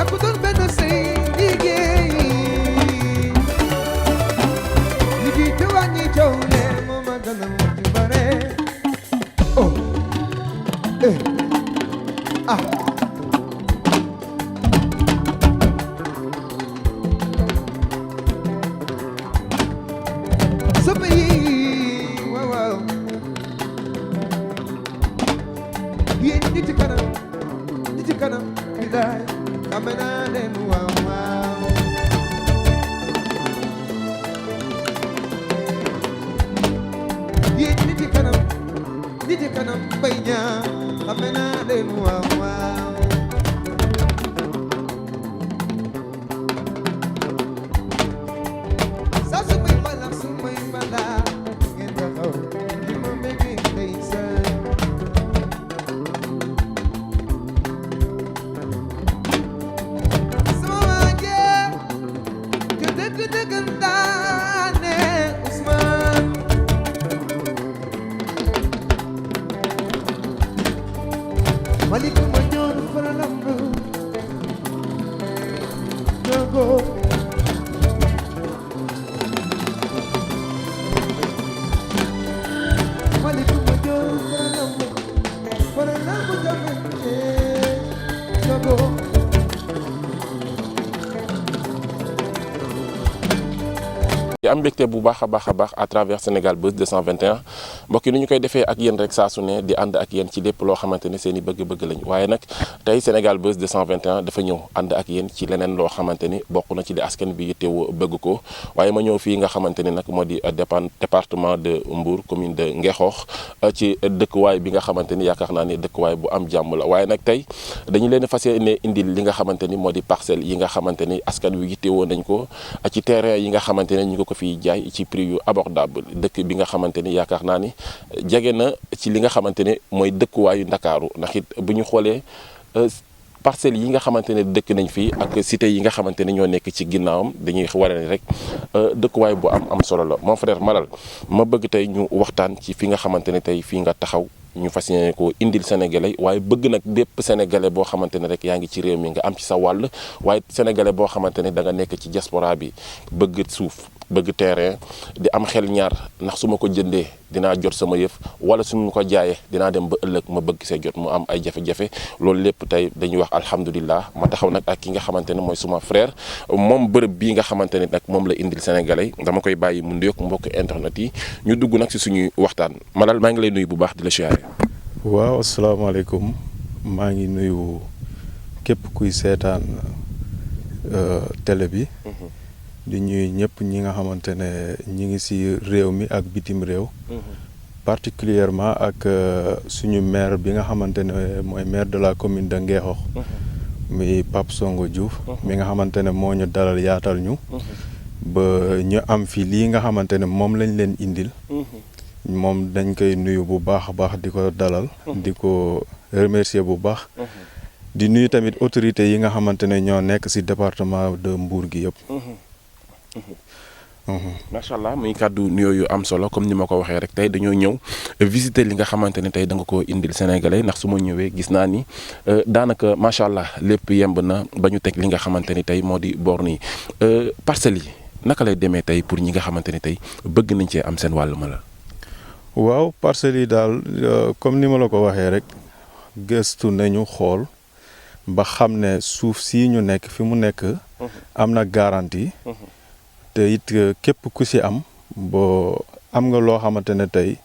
takku doon benn sëy liggéey liggéey te wàññi coow ne moo ma gën a wax ci bare oh ah soppe yi waaw waaw yéen ñi ci kanam bilaay xame naa leen waaw waaw yéen ñi ci kanam bay ñaa xame naa leen waaw waaw saa su may mbalax su may mbalax ngeen taxaw di ma mbégi ndeysaan sama waaje te dëgg ndaane Ousmane Malick ma ñoon faralam dogo Malick ma ñoon faralam dogo di am mbégte bu baax a baax à travers Sénégal Buzz 221 mbokk yi ni ñu koy defee ak yéen rek saa su ne di ànd ak yéen ci lépp loo xamante ne seen i bëgg-bëgg lañ waaye nag tey Sénégal Buzz 221 dafa ñëw ànd ak yéen ci leneen loo xamante ni bokk na ci li askan bi yittewoo bëgg ko waaye ma ñëw fii nga xamante ni nag moo di département de Mbour commune de Ngexoox ci dëkkuwaay bi nga xamante ni yaakaar naa ni dëkkuwaay bu am jàmm la waaye nag tey dañu leen fas yéene indil li nga xamante ni moo di parcelle yi nga xamante ni askan wi yittewoo nañ ko ci terrain yi nga xamante ne ñu ngi ko fi jaay ci prix yu abordable dëkk bi nga xamante ni yaakaar naa ni jege na ci li nga xamante ne mooy dëkkuwaayu Ndakaaru ndax it bu ñu xoolee parcelles yi nga xamante ne dëkk nañ fii ak cité yi nga xamante ne ñoo nekk ci ginnaawam dañuy war a rek dëkkuwaay bu am solo la mon frère Malal ma bëgg tey ñu waxtaan ci fi nga xamante ne tey fii nga taxaw ñu fas yéene ko indil sénégalais waaye bëgg nag bépp sénégalais boo xamante ne rek yaa ngi ci réew mi nga am ci sa wàll waaye sénégalais boo xamante ne da nga nekk ci diaspora bi bëgg suuf bëgg terrain di am xel ñaar ndax su ma ko jëndee dinaa jot sama yëf wala su ma ko jaayee dinaa dem ba ëllëg ma bëgg see jot mu am ay jafe-jafe loolu lépp tey dañuy wax alhamdulilah ma taxaw nag ak ki nga xamante ne mooy suma frère moom bërëb bii nga xamante ne nag moom la indil sénégalais dama koy bàyyi mu nuyoog mbokk internet yi ñu dugg nag si suñuy waxtaan Malal maa ngi lay nuyu bu baax di la siyaare. waaw asalaamaaleykum maa ngi nuyu képp kuy seetaan télé bi. di ñuy ñëpp ñi nga xamante ne ñi ngi ci réew mi ak bitim réew. particulièrement ak suñu maire bi nga xamante ne mooy maire de la commune de Ngexoox. muy Pape Songo Diouf. mi nga xamante ne moo ñu dalal yaatal ñu. ba ñu am fi lii nga xamante ne moom lañ leen indil. moom dañ koy nuyu bu baax a baax di ko dalal. di ko remercier bu baax. di nuyu tamit autorités yi nga xamante ne ñoo nekk ci département de Mbour gi yëpp. macha allah muy kàddu nuyoo yu am solo comme ni ma ko waxee rek tey dañoo ñëw visiter li nga xamante ne tey da nga ko indil sénégalais ndax su ma ñëwee gis naa ni daanaka macha allah lépp yemb na ba ñu teg li nga xamante ni tey moo di borne yi parcelles yi naka lay demee tey pour ñi nga xamante ni tey bëgg nañ cee am seen wàllu ma la. waaw parcelles yi daal comme ni ma la ko waxee rek gëstu nañu xool ba xam ne suuf si ñu nekk fi mu nekk. am na garantie. te it képp ku ci am boo am nga loo xamante ne tey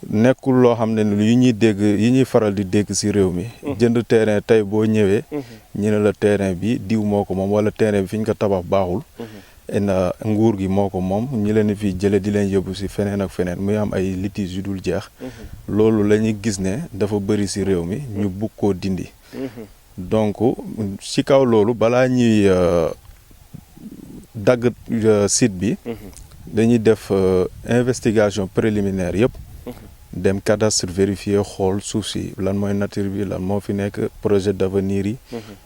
nekkul loo xam ne yi ñuy faral di dégg ci réew mi. jënd terrain tey boo ñëwee. ñu ne la terrain bi diw moo ko moom walla terrain bi fi ñu ko tabax baaxul. na nguur gi moo ko moom ñi leen fi jële di leen yóbbu ci feneen ak feneen muy am ay litiges yu dul jeex. loolu la ñuy gis ne dafa bari ci réew mi ñu bugg koo dindi. donc ci kaw loolu balaa ñuy dagg site bi. dañuy def investigation préliminaire yëpp. dem cadastre vérifier xool suuf si lan mooy nature bi lan moo fi nekk projet d'avenir yi.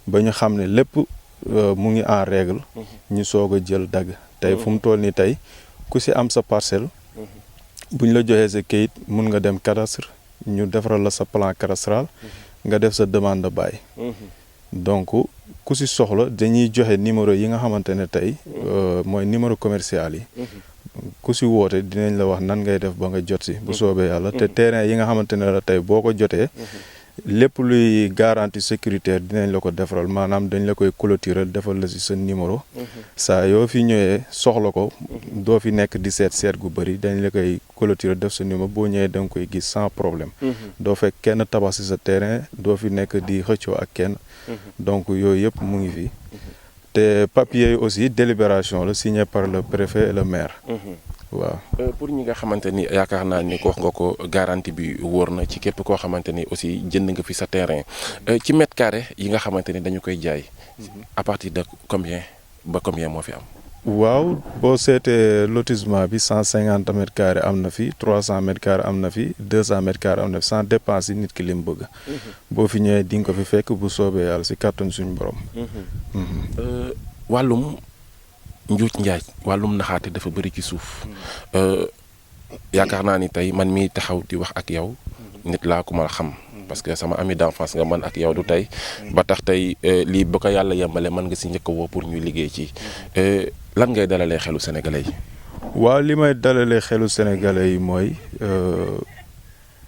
ba ñu xam ne lépp mu ngi en règle. ñu soog a jël dagg tey fu mu toll nii tey ku ci am sa parcelle. bu ñu la joxee sa kayit mun nga dem cadastre ñu defaral la sa plan cadastral. nga def sa demande de bail. donc ku si soxla dañuy joxe numéro yi nga xamante ne tey mooy numéro commercial yi ku si woote dinañ la wax nan ngay def ba nga jot si bu soobee yàlla te terrain yi nga xamante ne la tey boo ko jotee lépp luy garantie sécuritaire dinañ la ko defaral maanaam dañ la koy clôturer defal la si sa numéro saa yoo fi ñëwee soxla ko doo fi nekk di seet gu bëri dañ la koy clôturer def sa numéro boo ñëwee da nga koy gis sans problème doo fekk kenn tabax si sa terrain doo fi nekk di xëccoo ak kenn donc yooyu yëpp mu ngi fi te papier yi aussi délibération la signé par le préfet et le maire waaw pour ñi nga xamante ni yaakaar naa ni ko wax nga ko garantie bi wóor na ci képp koo xamante ni aussi jënd nga fi sa terrain ci mètre carré yi nga xamante ni dañu koy jaay à partir de combien ba combien moo fi am. waaw boo seetee lotissement bi 150 mètres carrés am na fi 300 mètres carrés am na fi 200 mètres carrés am na fi sans dépense yi nit ki lim bëgg. boo fi ñëwee di nga ko fi fekk bu soobee yàlla si kàttan suñu borom. wàllum njuuj njaaj wàllum naxaate dafa bëri ci suuf yaakaar naa ni tey man mi taxaw di wax ak yow nit laa ku ma xam parce que sama ami d'enfance nga man ak yow du tey ba tax tey lii ba ko yàlla yembale man nga si njëkk a woo pour ñu liggéey ci lan ngay dalalee xelu sénégalais yi. waaw li may dalalee xelu sénégalais yi mooy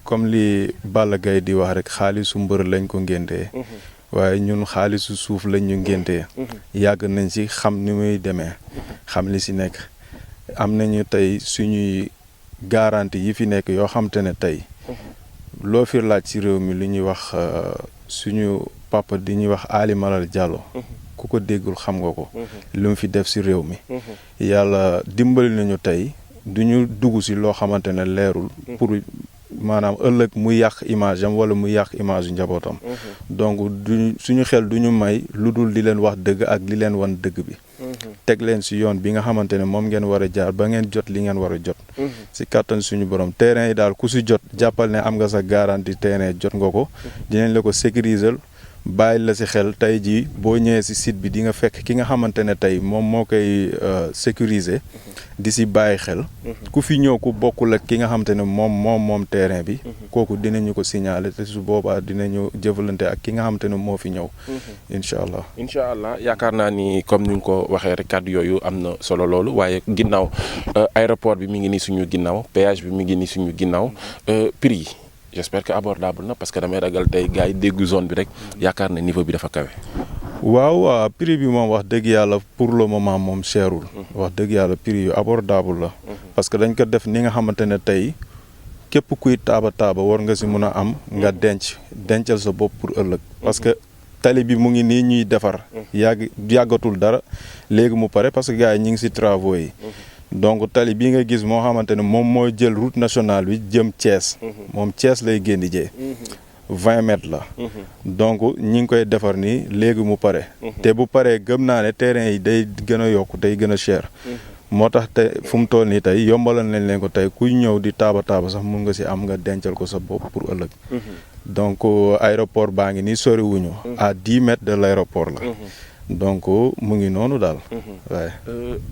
comme li Balla Gaye di wax rek xaalisu mbër lañ ko ngéntee waaye ñun xaalisu suuf lañ ñu ngéntee yàgg nañ ci xam ni muy demee xam li ci nekk am nañu tey suñuy garantie yi fi nekk yoo xam te ne tey loo fi laaj ci réew mi lu ñuy wax suñu papa di ñuy wax Ali Malal Diallo ku ko déggul xam nga ko lu mu fi def ci réew mi yàlla dimbali nañu tey duñu dugg ci loo xamante ne leerul pour maanaam ëllëg mu yàq image am wala mu yàq image yu njabootam donc suñu xel duñu may lu dul di leen wax dëgg ak li leen wan dëgg bi teg leen ci yoon bi nga xamante ne moom ngeen war a jaar ba ngeen jot li ngeen war a jot ci kàttan suñu borom terrain yi daal ku ci jot jàppal ne am nga sa garantie terrain jot nga ko dinañ la ko sécuriser bàyyi la ci xel tey jii boo ñëwee ci site bi di nga fekk ki nga xamante ne tey moom moo koy sécuriser di ci bàyyi xel ku fi ñëw ku bokkul ak ki nga xamante ne moom terrain bi kooku dinañu ko signaler te su boobaa dinañu jëfalante ak ki nga xamante ne moo fi ñëw incha allah yaakaar naa ni comme ni nga ko waxee rek kàddu yooyu am na solo loolu waaye ginnaaw aéroport bi mi ngi ni suñu ginnaaw péage bi mi ngi ni suñu ginnaaw prix yi j'espère que abordable na parce que damay ragal tey gars yi déggu zone bi rek yaakaar na niveau bi dafa kawe. waaw prix bi moom wax dëgg yàlla pour le moment moom cherul wax dëgg yàlla prix yu abordable la parce que dañ ko def ni nga xamante ne tey képp kuy taaba war nga si mun a am nga dencal sa bopp pour ëllëg parce que tali bi mu ngi nii ñuy defar yàggatul dara léegi mu pare parce que gars yi ñu ngi si travaux yi donc tali bii nga gis moo xamante ne moom mooy jël route nationale bi jëm Thiès moom Thiès lay génn jee 20 mètres la donc ñi ngi koy defar nii léegi mu pare te bu paree gëm naa ne terrain yi day gën a yokk day gën a cher moo tax te fu mu toll nii tey yombalal nañ leen ko tey kuy ñëw di taaba sax mun nga si am nga dencal ko sa bopp pour ëllëg donc aéroport baa ngi nii soriwuñu à 10 mètres de l'aéroport la donc mu ngi noonu daal. waaye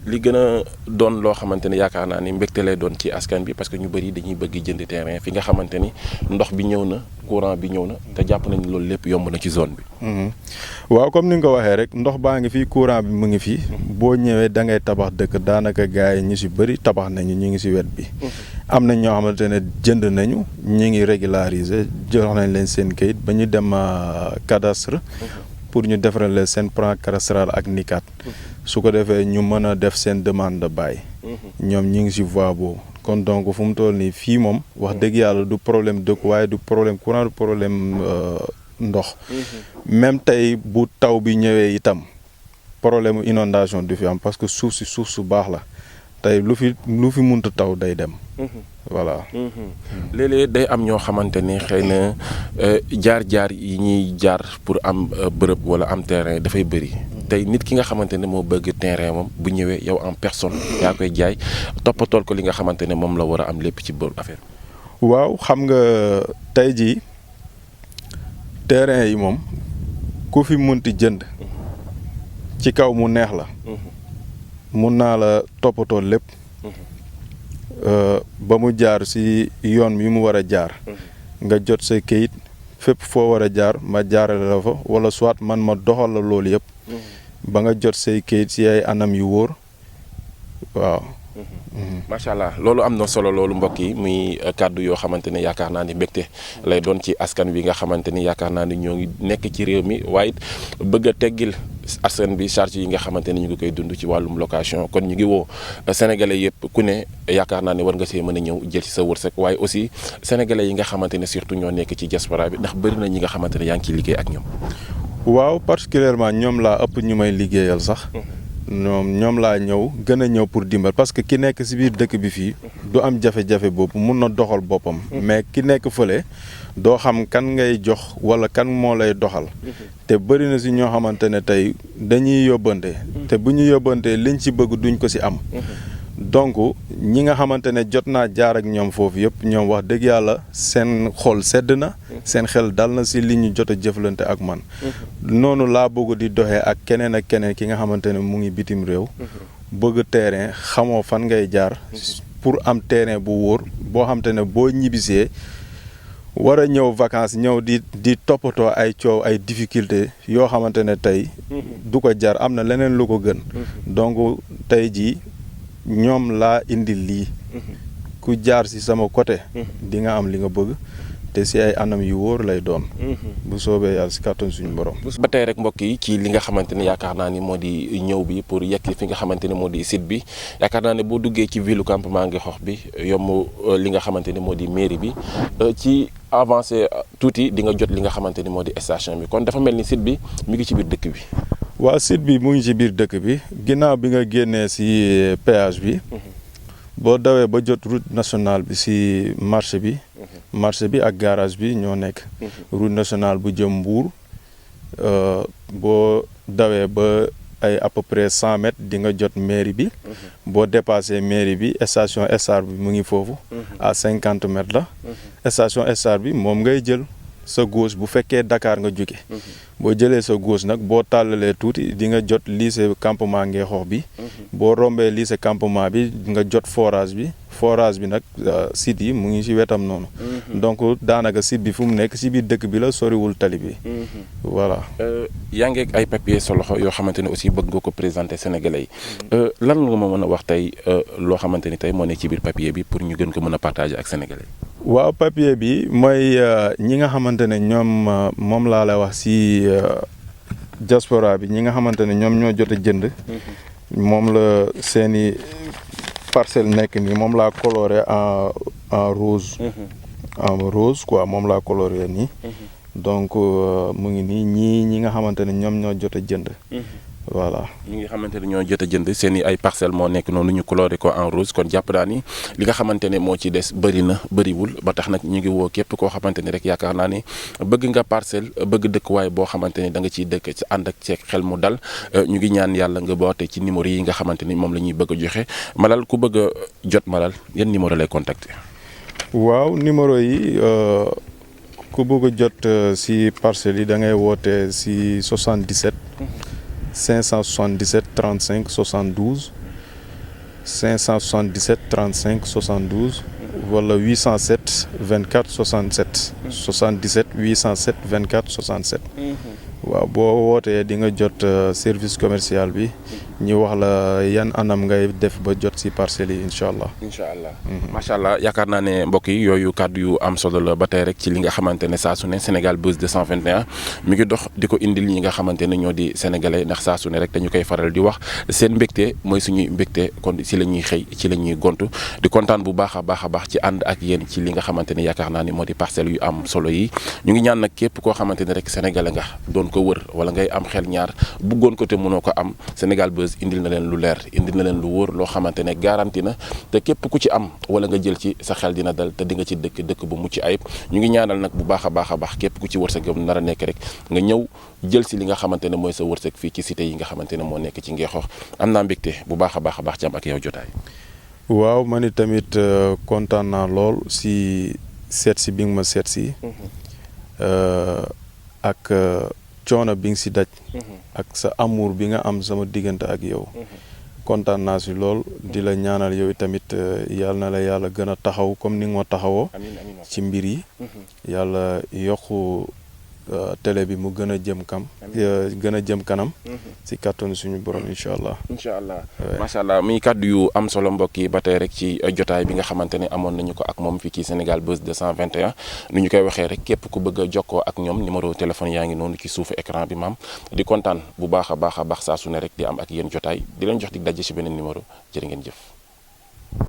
li gën a doon loo xamante ne yaakaar naa ni mbégte lay doon ci askan bi parce que ñu bëri dañuy bëgg jënd terrain fi nga xamante ni ndox bi ñëw na courant bi ñëw na te jàpp nañ loolu lépp yomb na ci zone bi. waaw comme ni nga ko waxee rek ndox baa ngi fi courant bi mu ngi fi. boo ñëwee da ngay tabax dëkk daanaka gars yi ñu si bëri tabax nañu ñu ngi si wet bi. am nañ ñoo xamante ne jënd nañu ñu ngi régulariser jox nañ leen seen kayit ba ñu dem cadastre. pour ñu defaral leen seen plan cadastral ak NICAT su ko defee ñu mën a def seen demande de bail ñoom ñi ngi ci voie boobu kon donc fu mu toll nii fii moom wax dëgg yàlla du problème dëkk waaye du problème courant du problème ndox même tey bu taw bi ñëwee itam problème inondation du fi am parce que suuf si suuf su baax la tey lu fi munta taw day dem voilà léeg-léeg day am ñoo xamante ni xëy na jaar-jaar yi ñuy jaar pour am bërëb wala am terrain dafay bëri tey nit ki nga xamante ne moo bëgg terrain moom bu ñëwee yow en personne yaa koy jaay toppatool ko li nga xamante ne moom la war a am lépp ci bër affaire waaw xam nga tey jii terrain yi moom ku fi munti jënd ci kaw mu neex la mun naa la toppatoo lépp ba mu jaar ci yoon wi mu war a jaar nga jot sa kayit fépp foo war a jaar ma jaarale la fa wala soit man ma doxal la loolu yëpp ba nga jot say kayit si ay anam yu wóor waaw. macha allah loolu am na solo loolu mbokk yi muy kàddu yoo xamante ne yaakaar naa ni mbégte lay doon ci askan wi nga xamante ni yaakaar naa ni ñoo ngi nekk ci réew mi waaye bëgg a teggil askan bi charge yi nga xamante ni ñu ngi koy dund ci wàllum location kon ñu ngi woo sénégalais yëpp ku ne yaakaar naa ne war nga see mën a ñëw jël ci sa wërsëg waaye aussi sénégalais yi nga xamante ne surtout ñoo nekk ci diaspora bi ndax bëri na ñi nga xamante ne yaa ngi ciy liggéey ak ñoom. waaw particulièrement ñoom laa ëpp ñu may liggéeyal sax. ñoom laa ñëw gën a ñëw pour dimbal parce que ki nekk si biir dëkk bi fii du am jafe-jafe boobu mun na doxal boppam mais ki nekk fële doo xam kan ngay jox wala kan moo lay doxal te bëri na si ñoo xamante ne tey dañuy yóbbante te bu ñu yóbbantee liñ ci bëgg duñ ko si am donc ñi nga xamante ne jot naa jaar ak ñoom foofu yëpp ñoom wax dëgg yàlla seen xol sedd na seen xel dal na si li ñu jot a jëflante ak man noonu laa bëgg di doxee ak keneen ki nga xamante ne mu ngi bitim réew bëgg terrain xamoo fan ngay jaar pour am terrain bu wóor boo xamante ne boo ñibbisee war a ñëw vacances ñëw di toppatoo ay coow ay difficulté yoo xamante ne tey du ko jar am na leneen lu ko gën donc tey jii ñoom laa indi lii ku jaar ci sama côté di nga am li nga bëgg te ci ay anam yu wóor lay doon bu soobee yàlla ci kàttan suñu borom. ba tey rek mbokk yi ci li nga xamante ne yaakaar naa ni moo di ñëw bi pour yegg fi nga xamante ne moo di site bi yaakaar naa ne boo duggee ci ville campement Ngexox bi yomb li nga xamante ne moo di mairie bi ci avancé tuuti di nga jot li nga xamante ni moo di station bi kon dafa mel ni site bi mi ngi ci biir dëkk bi. waa site bi mu ngi ci biir dëkk bi ginnaaw bi nga génnee ci péage bi boo dawee ba jot route nationale bi ci marché bi ak garage bi ñoo nekk route nationale bu jëm Mbour boo dawee ba ay à peu près 100 mètres di nga jot mairie bi boo dépassé mairie bi station SR bi mu ngi foofu à 50 mètres la station SR bi moom ngay jël sa gauche bu fekkee Dakar nga jóge boo jëlee sa gauche nag boo tàllalee tuuti di nga jot lycée campement Ngexox bi boo rombee lycée campement bi nga jot forage bi nag site yi mu ngi ci wetam noonu donc daanaka site bi fu mu nekk ci biir dëkk bi la soriwul tali bi voilà. yaa ngi ak ay papier sa loxo yoo xamante ne aussi bëgg nga ko présenter Sénégalais yi lan nga ma mën a wax tey loo xamante ni tey moo nekk ci biir papier bi pour ñu gën ko mën a partager ak Sénégalais yi. waaw papier bi mooy ñi nga xamante ne ñoom moom laa la wax ci diaspora bi ñi nga xamante ne ñoom ñoo jot a jënd moom la seeni parcelle nekk nii moom laa coloré en rose en rose quoi moom laa coloré nii donc mu ngi nii ñi nga xamante ne ñoom ñoo jot a jënd voilà. ñi nga xamante ne ñoo jot a jënd seen i ay parcelles moo nekk noonu ñu coloré ko en rose kon jàpp naa ni li nga xamante ne moo ci des bëri na bëriwul ba tax nag ñu ngi woo képp koo xamante ni rek yaakaar naa ni bëgg nga parcelle bëgg dëkkuwaay boo xamante ni da nga ciy dëkk ci ànd ak ceeg xel mu dal ñu ngi ñaan yàlla nga boote ci numéro yi nga xamante ni moom la ñuy bëgg a joxe Malal ku bëgg a jot Malal yan numéro lay contacter. waaw numéro yi ku bëgg a jot si parcelles yi da ngay woote si 77. 577 35 72 577 35 72 wala 807 24 67 77 807 24 67 waaw boo wootee di nga jot service commercial bi ñu wax la yan anam ngay def ba jot ci parcelles yi incha allah. macha allah yaakaar naa ne mbokk yi yooyu kàddu yu am solo la ba tey rek ci li nga xamante ne saa su ne Sénégal Buzz 221 mi ngi dox di ko indil ñi nga xamante ne ñoo di sénégalais ndax saa su ne rek dañu koy faral di wax seen mbégte mooy suñuy mbégte kon ci la ñuy xëy ci la ñuy gontu di kontaan bu baax a baax ci ànd ak yéen ci li nga xamante ne yaakaar naa ne moo di parcelles yu am solo yi ñu ngi ñaan nag képp koo xamante ne rek sénégalais nga doon ko wër wala ngay am xel ñaar bëggoon ko te mënoo ko am Sénégal Buzz indil na leen lu leer indil na leen lu wóor loo xamante ne garanti na te képp ku ci am wala nga jël ci sa xel dina dal te di nga ci dëkk bu mucc ayib ñu ngi ñaanal nag bu baax a baax képp ku ci wërsëgam nar a nekk rek nga ñëw jël si li nga xamante ne mooy sa wërsëg fii ci cité yi nga xamante ne moo nekk ci Ngexox am naa mbégte bu baax a baax ci am ak yow jotaay. waaw man it tamit kontaan naa lool si seet si bi nga ma seet si ak coono bi nga si daj ak sa amour bi nga am sama diggante ak yow kontaan naa si lool di la ñaanal yow tamit yàlla na la yàlla gën a taxaw comme ni nga ma taxawoo ci mbir yi yàlla yokku télé bi mu gën a jëm kanam si kàttanu suñu borom incha allah. macha allah muy kàddu yu am solo mbokk yi ba tey rek ci jotaay bi nga xamante ne amoon nañu ko ak moom fii ci Sénégal Buzz 221 ni ñu koy waxee rek képp ku bëgg a jokkoo ak ñoom numéro téléphone yaa ngi noonu ci suufu écran bi maam di kontaan bu baax a baax saa su ne rek di am ak yéen jotaay di leen jox dig daje ci beneen numéro jërë ngeen jëf.